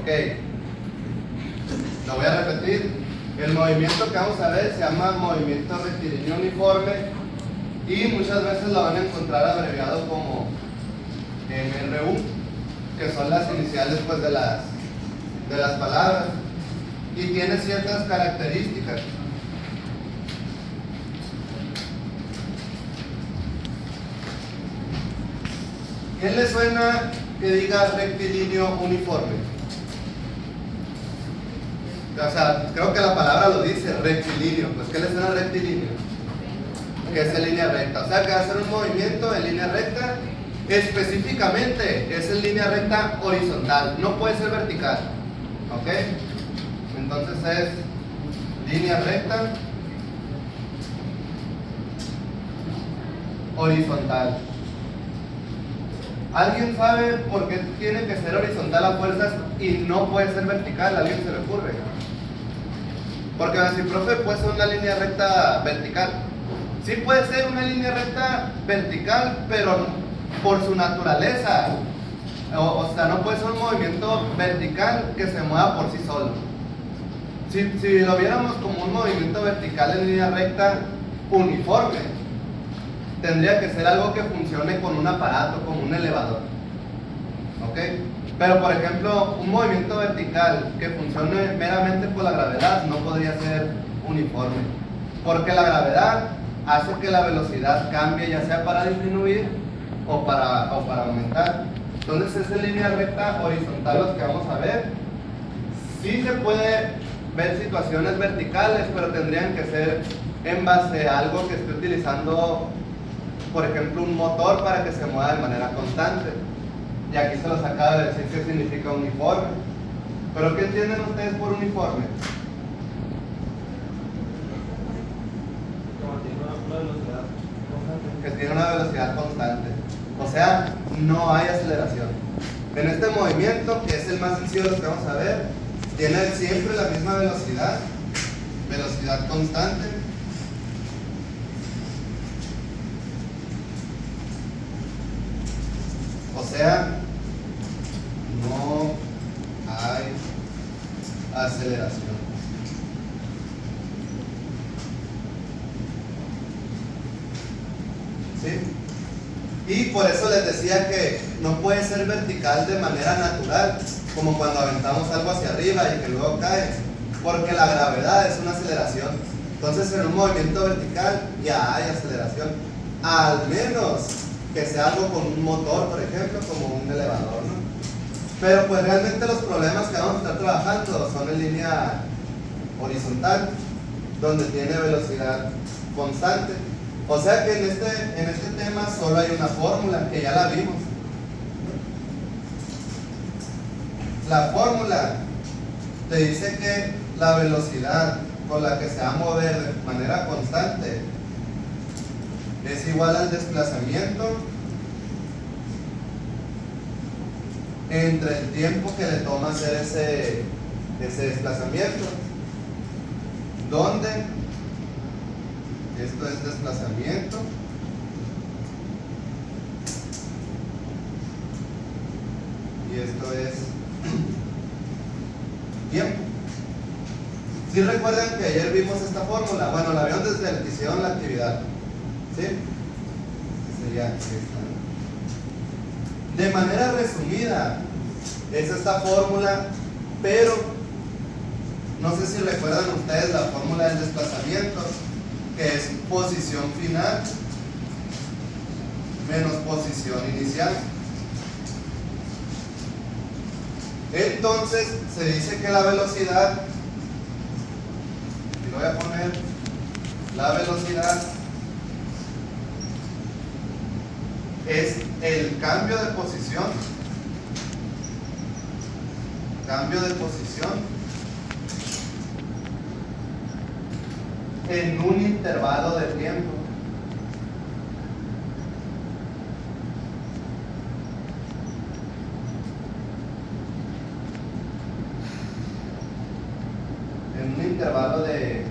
Ok, lo voy a repetir. El movimiento que vamos a ver se llama movimiento rectilíneo uniforme y muchas veces lo van a encontrar abreviado como MRU, que son las iniciales pues, de las palabras, y tiene ciertas características. ¿Quién le suena que diga rectilíneo uniforme? O sea, creo que la palabra lo dice, rectilíneo. Pues, ¿qué le suena rectilíneo? Que es en línea recta. O sea, que va a ser un movimiento en línea recta. Específicamente, es en línea recta horizontal. No puede ser vertical. ¿Ok? Entonces es línea recta horizontal. ¿Alguien sabe por qué tiene que ser horizontal a fuerzas y no puede ser vertical? ¿A alguien se le ocurre? Porque si profe puede ser una línea recta vertical. Sí puede ser una línea recta vertical, pero por su naturaleza. O sea, no puede ser un movimiento vertical que se mueva por sí solo. Si lo viéramos como un movimiento vertical en línea recta uniforme, tendría que ser algo que funcione con un aparato, como un elevador. ¿Ok? Pero, por ejemplo, un movimiento vertical que funcione meramente por la gravedad no podría ser uniforme. Porque la gravedad hace que la velocidad cambie, ya sea para disminuir o para aumentar. Entonces, es en línea recta horizontal los que vamos a ver. Sí se puede ver situaciones verticales, pero tendrían que ser en base a algo que esté utilizando, por ejemplo, un motor para que se mueva de manera constante. Y aquí se los acaba de decir qué significa uniforme. ¿Pero qué entienden ustedes por uniforme? Que tiene una velocidad constante. O sea, no hay aceleración. En este movimiento, que es el más sencillo de los que vamos a ver, tiene siempre la misma velocidad, velocidad constante. O sea, no hay aceleración. ¿Sí? Y por eso les decía que no puede ser vertical de manera natural, como cuando aventamos algo hacia arriba y que luego cae, porque la gravedad es una aceleración. Entonces, en un movimiento vertical ya hay aceleración, al menos que sea algo con un motor, por ejemplo, como un elevador, ¿no? Pero pues realmente los problemas que vamos a estar trabajando son en línea horizontal, donde tiene velocidad constante. O sea que en este tema solo hay una fórmula, que ya la vimos. La fórmula te dice que la velocidad con la que se va a mover de manera constante es igual al desplazamiento entre el tiempo que le toma hacer ese desplazamiento, donde esto es desplazamiento y esto es tiempo. ¿Sí recuerdan que ayer vimos esta fórmula? Bueno, la vieron desde el que hicieron la actividad. ¿Sí? Sería esta. De manera resumida, es esta fórmula, pero no sé si recuerdan ustedes la fórmula del desplazamiento, que es posición final menos posición inicial. Entonces, se dice que la velocidad, y lo voy a poner, la velocidad es el cambio de posición en un intervalo de tiempo. En un intervalo de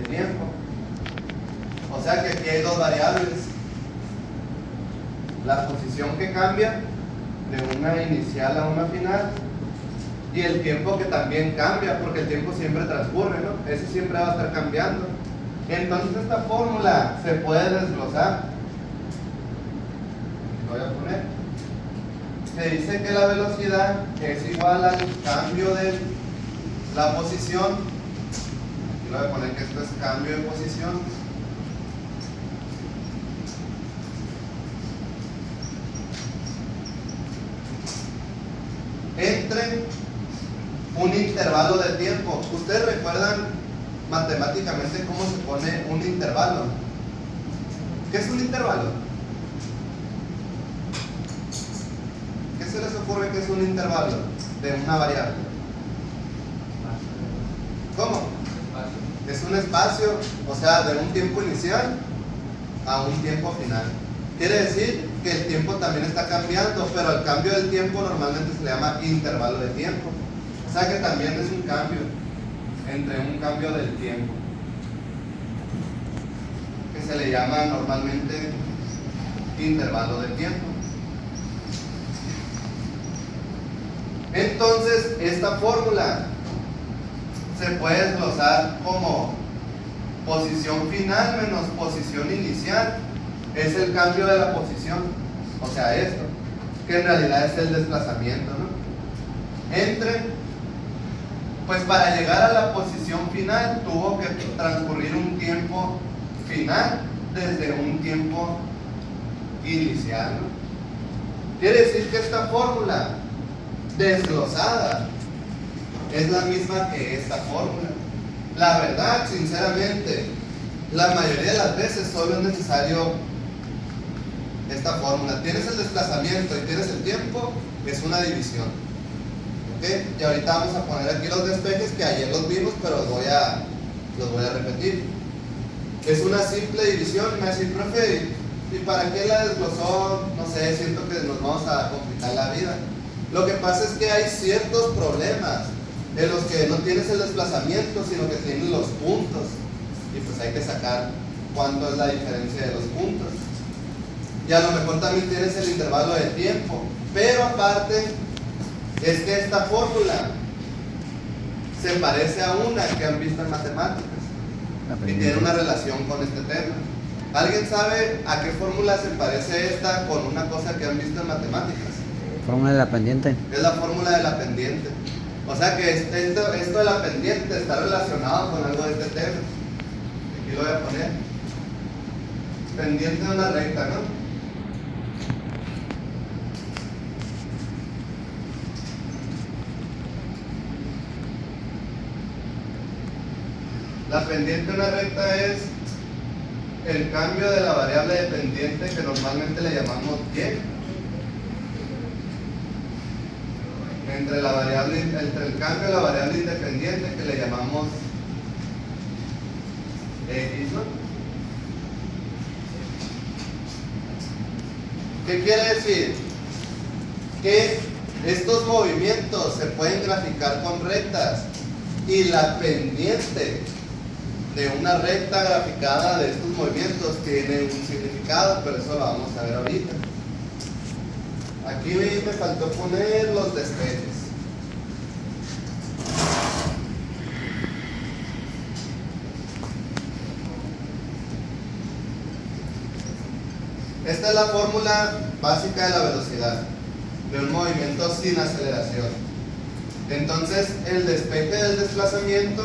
tiempo. O sea que aquí hay dos variables. La posición que cambia de una inicial a una final y el tiempo que también cambia, porque el tiempo siempre transcurre, ¿no? Ese siempre va a estar cambiando. Entonces esta fórmula se puede desglosar. Lo voy a poner. Se dice que la velocidad es igual al cambio de la posición. Aquí lo voy a poner que esto es cambio de posición. Entre un intervalo de tiempo. ¿Ustedes recuerdan matemáticamente cómo se pone un intervalo? ¿Qué es un intervalo? ¿Qué se les ocurre que es un intervalo de una variable? ¿Cómo? Es un espacio, o sea, de un tiempo inicial a un tiempo final. Quiere decir que el tiempo también está cambiando, pero al cambio del tiempo normalmente se le llama intervalo de tiempo. O sea que también es un cambio entre un cambio del tiempo, que se le llama normalmente intervalo de tiempo. Entonces, esta fórmula se puede desglosar como posición final menos posición inicial. Es el cambio de la posición, o sea, esto, que en realidad es el desplazamiento, ¿no? Pues para llegar a la posición final tuvo que transcurrir un tiempo final desde un tiempo inicial, ¿no? Quiere decir que esta fórmula desglosada es la misma que esta fórmula. La verdad, sinceramente, la mayoría de las veces solo es necesario esta fórmula. Tienes el desplazamiento y tienes el tiempo, es una división. ¿Ok? Y ahorita vamos a poner aquí los despejes que ayer los vimos, pero los voy a repetir. Es una simple división. Me va a decir, profe, ¿y para qué la desglosó? No sé, siento que nos vamos a complicar la vida. Lo que pasa es que hay ciertos problemas en los que no tienes el desplazamiento, sino que tienes los puntos. Y pues hay que sacar cuánto es la diferencia de los puntos. Y a lo mejor también tienes el intervalo de tiempo. Pero aparte, es que esta fórmula se parece a una que han visto en matemáticas y tiene una relación con este tema. ¿Alguien sabe a qué fórmula se parece esta con una cosa que han visto en matemáticas? Fórmula de la pendiente. Es la fórmula de la pendiente. O sea que esto de la pendiente está relacionado con algo de este tema. Aquí lo voy a poner. Pendiente de una recta, ¿no? La pendiente de una recta es el cambio de la variable dependiente que normalmente le llamamos y, entre el cambio de la variable independiente que le llamamos x, ¿no? ¿Qué quiere decir? Que estos movimientos se pueden graficar con rectas y la pendiente de una recta graficada de estos movimientos tiene un significado, pero eso lo vamos a ver ahorita. Aquí me faltó poner los despejes. Esta es la fórmula básica de la velocidad de un movimiento sin aceleración. Entonces, el despeje del desplazamiento,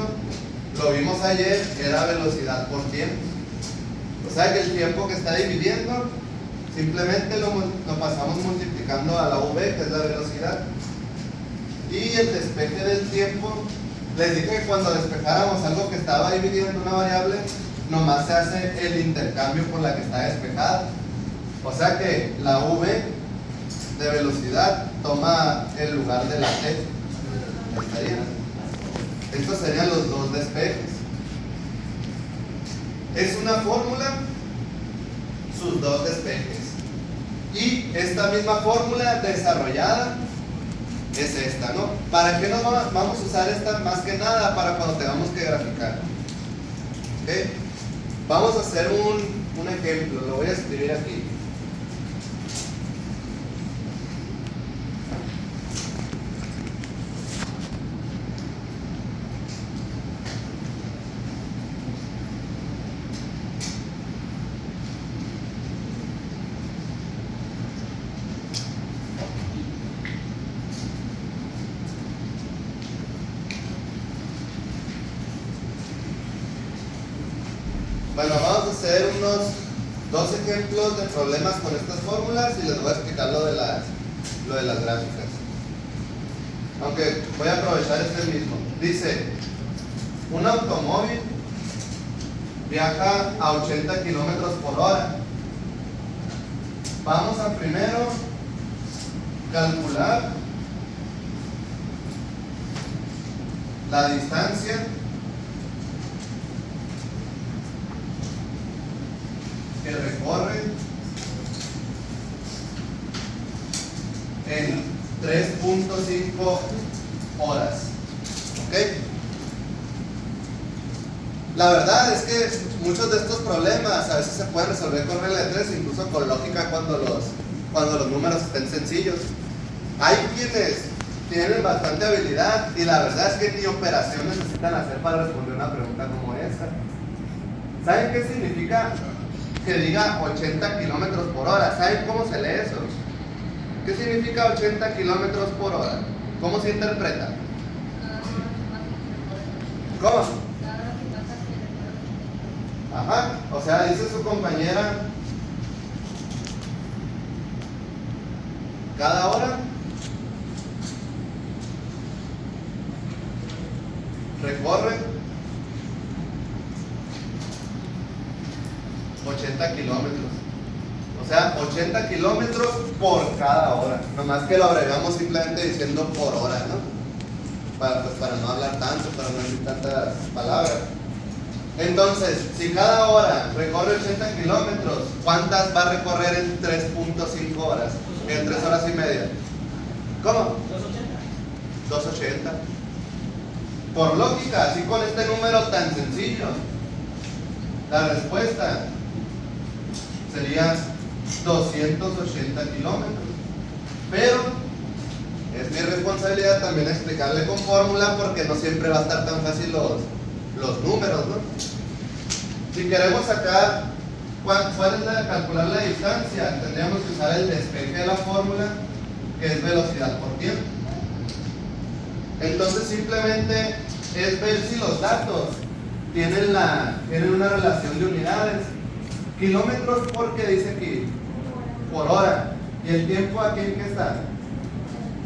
lo vimos ayer, era velocidad por tiempo. O sea que el tiempo que está dividiendo, simplemente lo pasamos multiplicando a la v, que es la velocidad. Y el despeje del tiempo, les dije que cuando despejáramos algo que estaba dividiendo una variable, nomás se hace el intercambio por la que está despejada. O sea que la v de velocidad toma el lugar de la t. Estaría. Estos serían los dos despejes. Es una fórmula, sus dos despejes. Y esta misma fórmula desarrollada es esta, ¿no? ¿Para qué nos vamos a usar esta? Más que nada para cuando tengamos que graficar. ¿Ok? Vamos a hacer un ejemplo, lo voy a escribir aquí. Bueno, vamos a hacer unos 2 ejemplos de problemas con estas fórmulas y les voy a explicar lo de las gráficas. Aunque voy a aprovechar este mismo. Dice, un automóvil viaja a 80 kilómetros por hora. Vamos a primero calcular la distancia que recorre en 3.5 horas. ¿Ok? La verdad es que muchos de estos problemas a veces se pueden resolver con regla de 3, incluso con lógica cuando los números estén sencillos. Hay quienes tienen bastante habilidad y la verdad es que ni operación necesitan hacer para responder una pregunta como esta. ¿Saben qué significa que diga 80 kilómetros por hora? ¿Saben cómo se lee eso? ¿Qué significa 80 kilómetros por hora? ¿Cómo se interpreta? ¿Cómo? Ajá, o sea, dice su compañera, cada hora recorre 80 kilómetros. O sea, 80 kilómetros por cada hora. Nomás que lo agregamos simplemente diciendo por hora, ¿no? Para no hablar tanto, para no decir tantas palabras. Entonces, si cada hora recorre 80 kilómetros, ¿cuántas va a recorrer en 3.5 horas? En 3 horas y media. ¿Cómo? 280. Por lógica, así con este número tan sencillo, la respuesta sería 280 kilómetros. Pero es mi responsabilidad también explicarle con fórmula porque no siempre va a estar tan fácil los números, ¿no? Si queremos sacar cuál es calcular la distancia, tendríamos que usar el despeje de la fórmula, que es velocidad por tiempo. Entonces simplemente es ver si los datos tienen una relación de unidades. Kilómetros porque dice aquí por hora, y el tiempo aquí en qué está,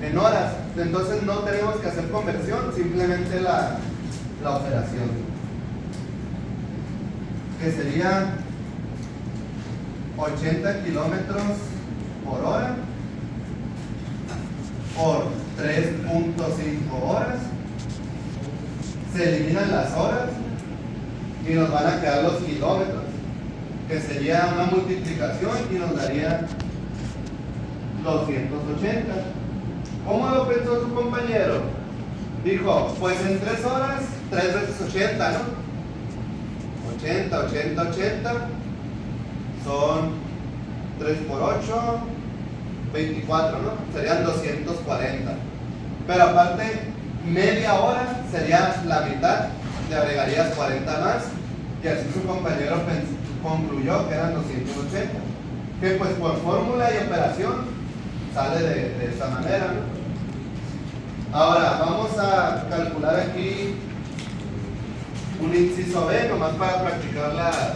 en horas. Entonces no tenemos que hacer conversión, simplemente la operación, que sería 80 kilómetros por hora por 3.5 horas. Se eliminan las horas y nos van a quedar los kilómetros, que sería una multiplicación y nos daría 280. ¿Cómo lo pensó su compañero? Dijo, pues en 3 horas, 3 veces 80, ¿no? 80, 80, 80 son 3 por 8, 24, ¿no? Serían 240. Pero aparte, media hora sería la mitad, le agregarías 40 más, y así su compañero concluyó que eran 280. Que pues por fórmula y operación sale de esta manera, ¿no? Ahora vamos a calcular aquí un inciso B, nomás para practicar las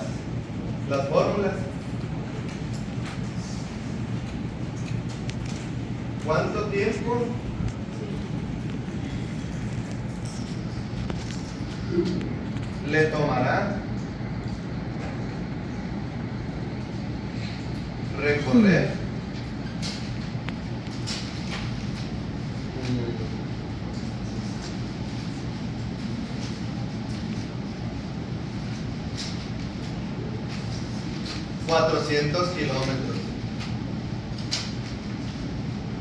fórmulas. ¿Cuánto tiempo le tomará recorrer $400 kilómetros?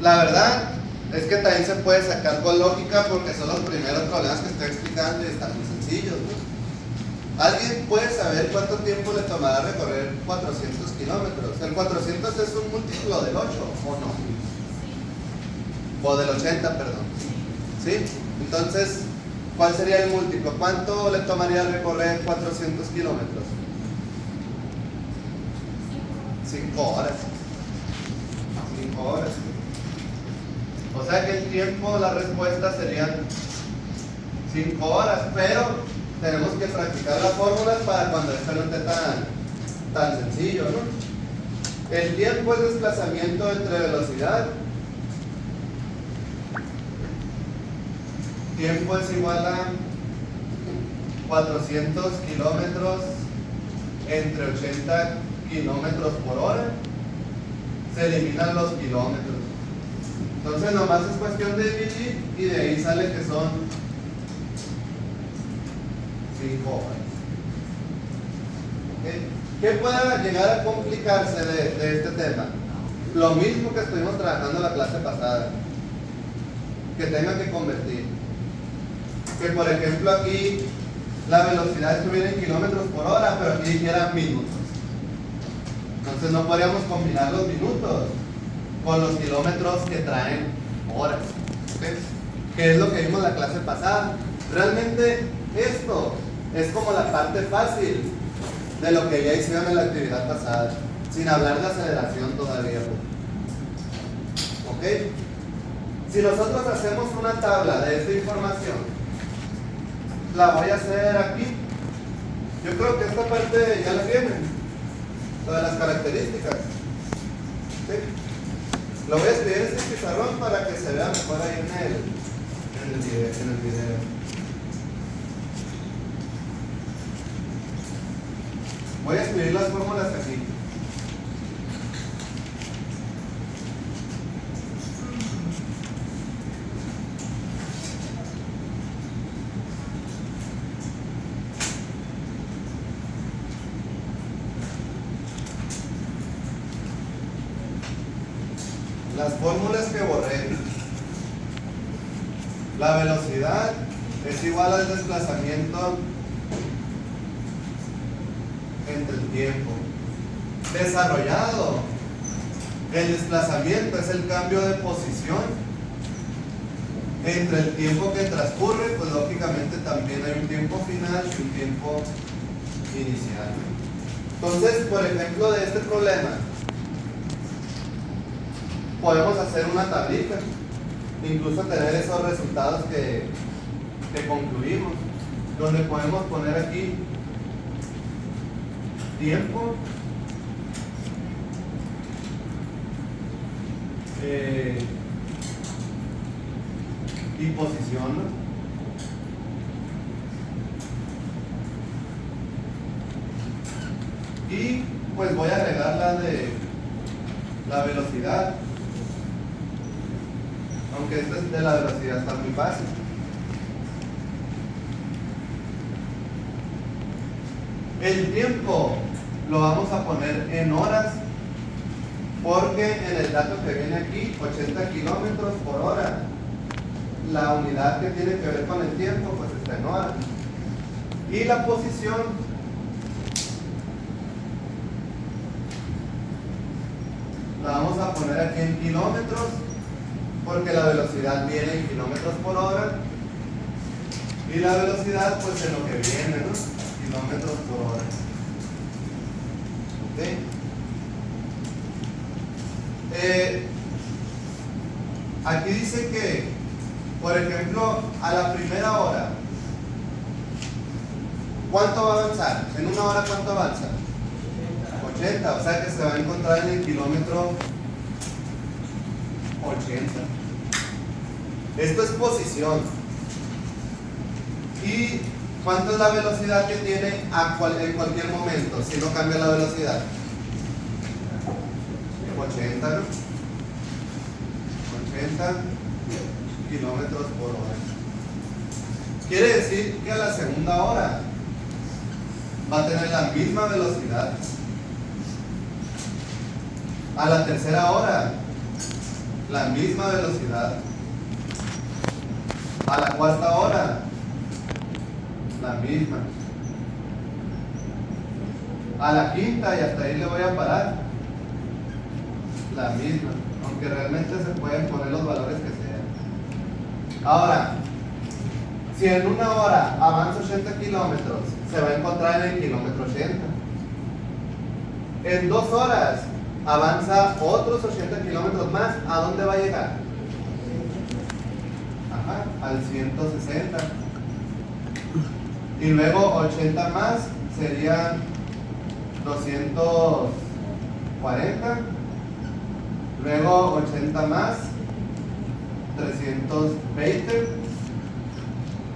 La verdad es que también se puede sacar con lógica porque son los primeros problemas que estoy explicando y están muy sencillos, ¿no? ¿Alguien puede saber cuánto tiempo le tomará recorrer 400 kilómetros? El 400 es un múltiplo del 8, ¿o no? O del 80, perdón. ¿Sí? Entonces, ¿cuál sería el múltiplo? ¿Cuánto le tomaría recorrer 400 kilómetros? 5 horas. 5 horas. O sea que el tiempo, la respuesta serían 5 horas, pero tenemos que practicar las fórmulas para cuando esto no esté tan sencillo, ¿no? El tiempo es desplazamiento entre velocidad. Tiempo es igual a 400 kilómetros entre 80 kilómetros por hora. Se eliminan los kilómetros. Entonces nomás es cuestión de dividir y de ahí sale que son 5 horas. ¿Okay? ¿Qué puede llegar a complicarse de este tema? Lo mismo que estuvimos trabajando en la clase pasada. Que tenga que convertir. Que por ejemplo aquí la velocidad estuviera en kilómetros por hora, pero aquí dijera minutos. Entonces no podríamos combinar los minutos con los kilómetros que traen horas. ¿Okay? Que es lo que vimos en la clase pasada. Realmente esto es como la parte fácil de lo que ya hicieron en la actividad pasada, sin hablar de aceleración todavía. ¿Ok? Si nosotros hacemos una tabla de esta información, la voy a hacer aquí. Yo creo que esta parte ya la tienen, la de las características. ¿Sí? Lo voy a escribir en este pizarrón para que se vea mejor ahí en el video. Voy a escribir las fórmulas aquí. Las fórmulas que borré. La velocidad es igual al desplazamiento entre el tiempo. Desarrollado. El desplazamiento es el cambio de posición entre el tiempo que transcurre, pues lógicamente también hay un tiempo final y un tiempo inicial. Entonces, por ejemplo, de este problema, podemos hacer una tablita, incluso tener esos resultados que concluimos, donde podemos poner aquí tiempo, y posición, ¿no? Y pues voy a agregar la de la velocidad, aunque esta de la velocidad está muy fácil. El tiempo lo vamos a poner en horas, porque en el dato que viene aquí, 80 kilómetros por hora, la unidad que tiene que ver con el tiempo pues está en horas. Y la posición la vamos a poner aquí en kilómetros, porque la velocidad viene en kilómetros por hora y la velocidad pues en lo que viene, ¿no? Kilómetros por hora. ¿Okay? Aquí dice que, por ejemplo, a la primera hora, ¿cuánto va a avanzar? En una hora, ¿cuánto avanza? 80, o sea que se va a encontrar en el kilómetro 80. Esto es posición. ¿Y cuánto es la velocidad que tiene en cualquier momento si no cambia la velocidad? 80, ¿no? 80 kilómetros por hora. Quiere decir que a la segunda hora va a tener la misma velocidad. A la tercera hora, la misma velocidad. A la cuarta hora, la misma. A la quinta, y hasta ahí le voy a parar, la misma. Aunque realmente se pueden poner los valores que sean. Ahora, si en una hora avanza 80 kilómetros, se va a encontrar en el kilómetro 80. En 2 horas avanza otros 80 kilómetros más. ¿A dónde va a llegar? Ajá, al 160. Y luego 80 más serían 240. Luego 80 más 320.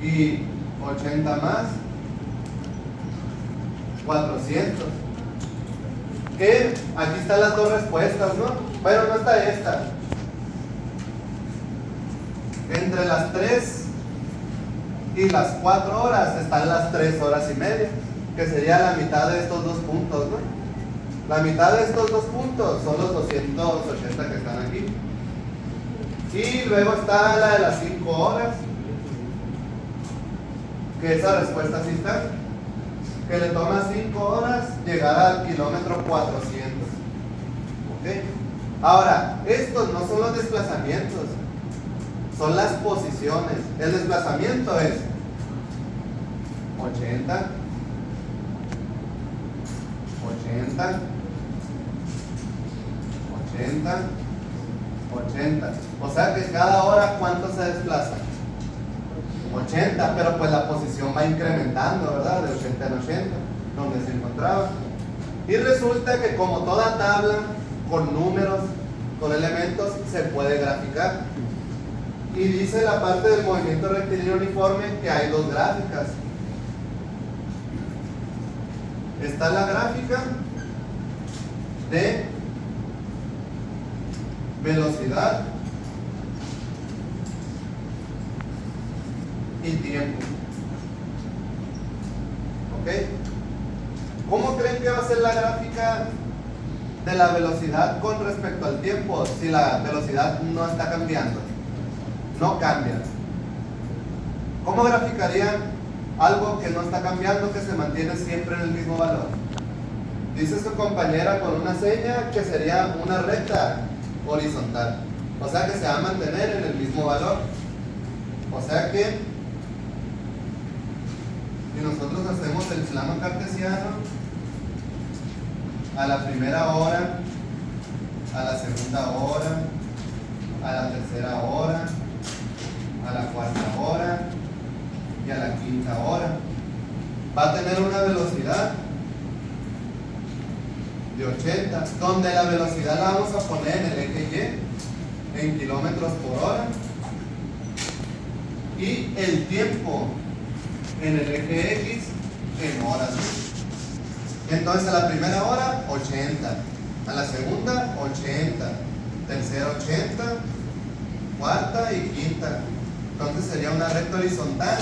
Y 80 más 400. Que aquí están las dos respuestas, ¿no? Bueno, no está esta. Entre las 3 y las 4 horas están las 3 horas y media, que sería la mitad de estos dos puntos, ¿no? La mitad de estos dos puntos son los 280 que están aquí. Y luego está la de las 5 horas, que esa respuesta sí está, que le toma 5 horas llegar al kilómetro 400. ¿Ok? Ahora, estos no son los desplazamientos, son las posiciones. El desplazamiento es 80, 80, 80, 80. O sea que cada hora, ¿cuánto se desplaza? 80, pero pues la posición va incrementando, ¿verdad? De 80 en 80, donde se encontraba. Y resulta que como toda tabla, con números, con elementos, se puede graficar. Y dice la parte del movimiento rectilíneo uniforme que hay dos gráficas. Está la gráfica de velocidad y tiempo. ¿Ok? ¿Cómo creen que va a ser la gráfica de la velocidad con respecto al tiempo si la velocidad no está cambiando? No cambia. ¿Cómo graficarían algo que no está cambiando, que se mantiene siempre en el mismo valor? Dice su compañera con una seña que sería una recta horizontal. O sea que se va a mantener en el mismo valor. O sea que si nosotros hacemos el plano cartesiano a la primera hora, a la segunda hora, a la tercera hora, a la cuarta hora y a la quinta hora, va a tener una velocidad de 80, donde la velocidad la vamos a poner en el eje Y en kilómetros por hora y el tiempo en el eje X en horas. Entonces a la primera hora 80, a la segunda 80, tercera 80, cuarta y quinta. Entonces sería una recta horizontal.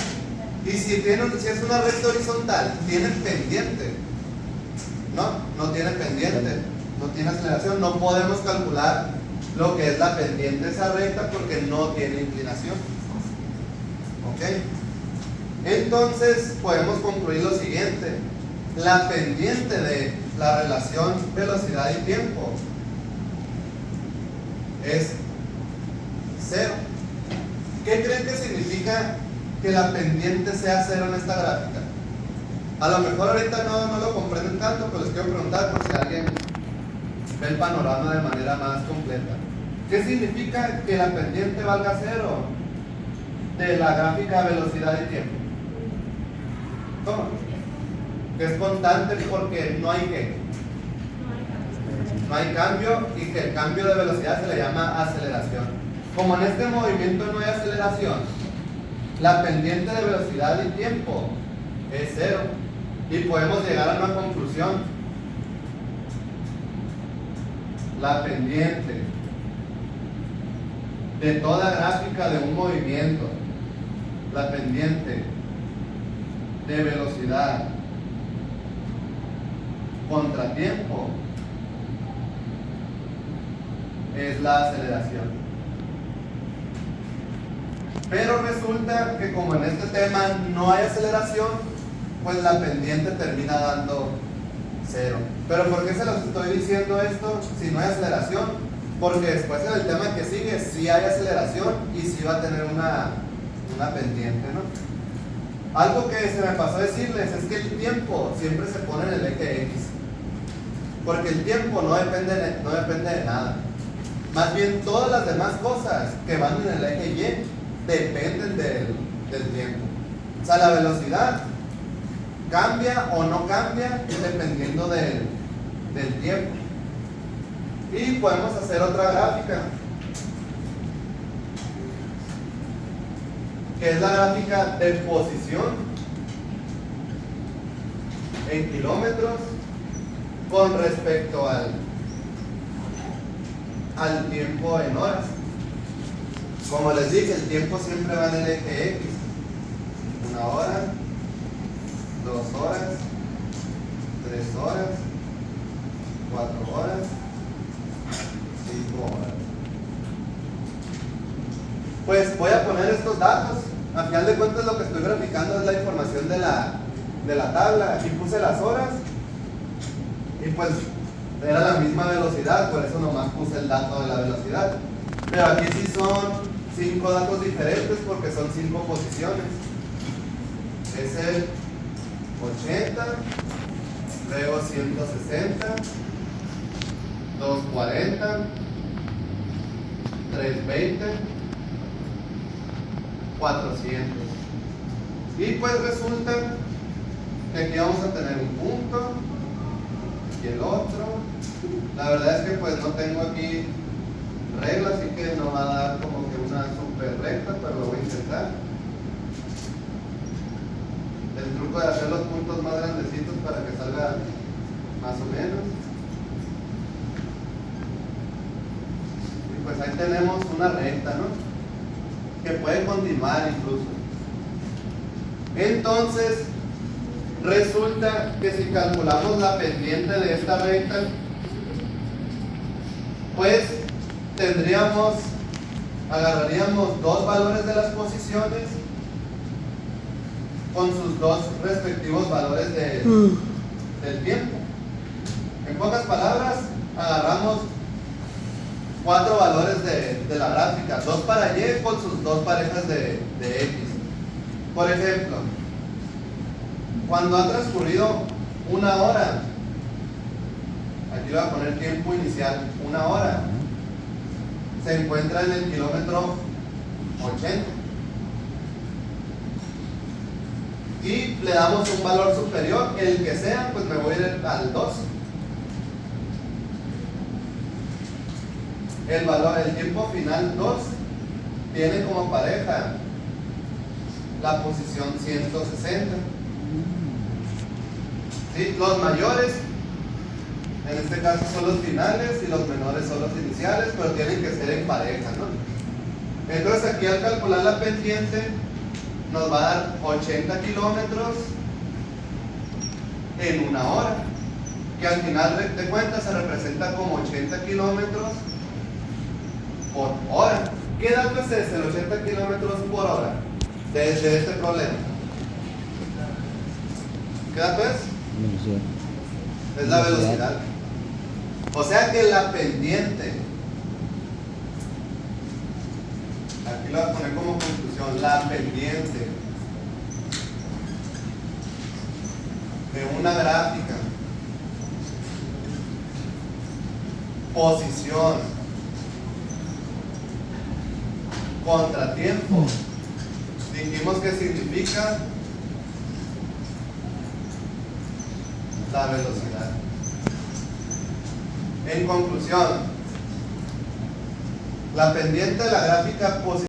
Y si es una recta horizontal, tiene pendiente. No tiene pendiente, no tiene aceleración. No podemos calcular lo que es la pendiente de esa recta porque no tiene inclinación. ¿Ok? Entonces podemos concluir lo siguiente. La pendiente de la relación velocidad y tiempo es 0. ¿Qué creen que significa que la pendiente sea 0 en esta gráfica? A lo mejor ahorita no lo comprenden tanto, pero les quiero preguntar por si alguien ve el panorama de manera más completa. ¿Qué significa que la pendiente valga 0 de la gráfica velocidad y tiempo? ¿Cómo? Que es constante porque no hay ¿qué? No hay cambio, y que el cambio de velocidad se le llama aceleración. Como en este movimiento no hay aceleración, la pendiente de velocidad y tiempo es 0. Y podemos llegar a una conclusión. La pendiente de toda gráfica de un movimiento, la pendiente de velocidad contra tiempo, es la aceleración. Pero resulta que como en este tema no hay aceleración, pues la pendiente termina dando 0. ¿Pero por qué se los estoy diciendo esto si no hay aceleración? Porque después en el tema que sigue sí hay aceleración y sí va a tener una pendiente, ¿no? Algo que se me pasó a decirles es que el tiempo siempre se pone en el eje X, porque el tiempo no depende de nada. Más bien todas las demás cosas que van en el eje Y dependen del tiempo. O sea, la velocidad cambia o no cambia dependiendo del tiempo. Y podemos hacer otra gráfica, que es la gráfica de posición en kilómetros con respecto al tiempo en horas. Como les dije, el tiempo siempre va en el eje X. 1 hora, 2 horas, 3 horas, 4 horas, 5 horas. Pues voy a poner estos datos. A final de cuentas lo que estoy graficando es la información de la tabla. Aquí puse las horas y pues era la misma velocidad, por eso nomás puse el dato de la velocidad. Pero aquí sí son 5 datos diferentes porque son 5 posiciones. Es el 80, luego 160, 240, 320, 400. Y pues resulta que aquí vamos a tener un punto y el otro. La verdad es que pues no tengo aquí regla, así que no va a dar como que una super recta, pero lo voy a intentar. El truco de hacer los puntos más grandecitos para que salga más o menos. Y pues ahí tenemos una recta, ¿no? Que puede continuar incluso. Entonces resulta que si calculamos la pendiente de esta recta, pues agarraríamos dos valores de las posiciones con sus dos respectivos valores del tiempo. En pocas palabras, agarramos 4 valores de la gráfica, 2 para Y con sus 2 parejas de X. Por ejemplo, cuando ha transcurrido 1 hora, aquí le voy a poner tiempo inicial, 1 hora, se encuentra en el kilómetro 80. Y le damos un valor superior, el que sea, pues me voy a ir al 2. El tiempo final 2 tiene como pareja la posición 160. ¿Sí? Los mayores, en este caso son los finales, y los menores son los iniciales, pero tienen que ser en pareja, ¿no? Entonces aquí al calcular la pendiente nos va a dar 80 kilómetros en 1 hora, que al final de cuentas se representa como 80 kilómetros por hora. ¿Qué dato es ese, el 80 kilómetros por hora de este problema? ¿Qué dato es? Velocidad. Es la velocidad. O sea que la pendiente, aquí lo voy a poner como conclusión, la pendiente de una gráfica, posición, contratiempo, dijimos que significa la velocidad. En conclusión, la pendiente de la gráfica posición